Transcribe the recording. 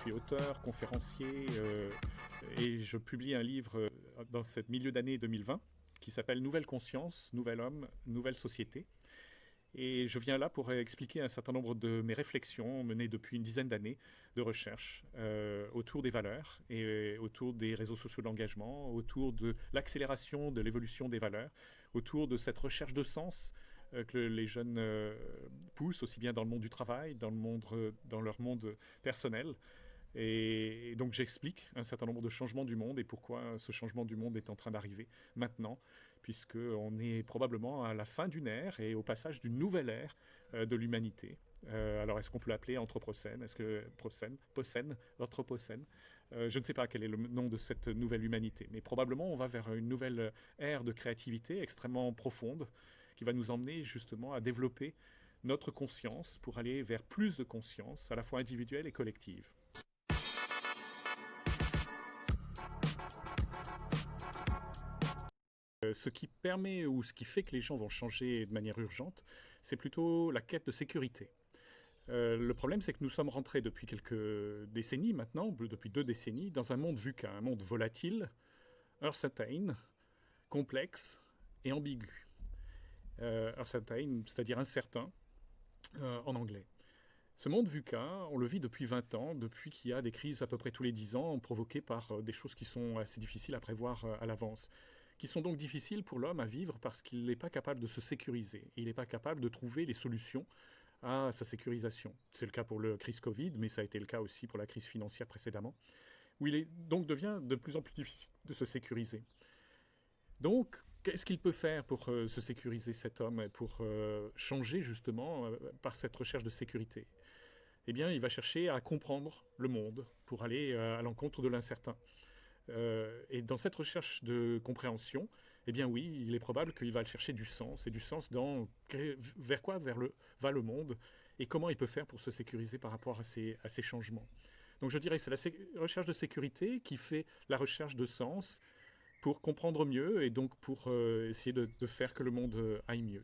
suis auteur, conférencier et je publie un livre dans ce milieu d'année 2020 qui s'appelle Nouvelle conscience, nouvel homme, nouvelle société. Et je viens là pour expliquer un certain nombre de mes réflexions menées depuis une dizaine d'années de recherche autour des valeurs et autour des réseaux sociaux d'engagement, autour de l'accélération de l'évolution des valeurs, autour de cette recherche de sens que les jeunes poussent aussi bien dans le monde du travail, dans leur monde personnel. Et donc j'explique un certain nombre de changements du monde et pourquoi ce changement du monde est en train d'arriver maintenant, puisqu'on est probablement à la fin d'une ère et au passage d'une nouvelle ère de l'humanité. Alors est-ce qu'on peut l'appeler anthropocène? Est-ce que anthropocène? Je ne sais pas quel est le nom de cette nouvelle humanité, mais probablement on va vers une nouvelle ère de créativité extrêmement profonde qui va nous emmener justement à développer notre conscience pour aller vers plus de conscience, à la fois individuelle et collective. Ce qui permet ou ce qui fait que les gens vont changer de manière urgente, c'est plutôt la quête de sécurité. Le problème, c'est que nous sommes rentrés depuis quelques décennies maintenant, depuis 2 décennies, dans un monde VUCA, un monde volatile, uncertain, complexe et ambigu. Uncertain, c'est-à-dire incertain en anglais. Ce monde VUCA, on le vit depuis 20 ans, depuis qu'il y a des crises à peu près tous les 10 ans, provoquées par des choses qui sont assez difficiles à prévoir à l'avance, qui sont donc difficiles pour l'homme à vivre parce qu'il n'est pas capable de se sécuriser. Il n'est pas capable de trouver les solutions à sa sécurisation. C'est le cas pour la crise Covid, mais ça a été le cas aussi pour la crise financière précédemment, où donc devient de plus en plus difficile de se sécuriser. Donc, qu'est-ce qu'il peut faire pour se sécuriser, cet homme, et pour changer justement par cette recherche de sécurité? Eh bien, il va chercher à comprendre le monde pour aller à l'encontre de l'incertain. Et dans cette recherche de compréhension, eh bien oui, il est probable qu'il va chercher du sens, et du sens vers quoi va le monde, et comment il peut faire pour se sécuriser par rapport à ces changements. Donc je dirais que c'est la recherche de sécurité qui fait la recherche de sens pour comprendre mieux, et donc pour essayer de faire que le monde aille mieux.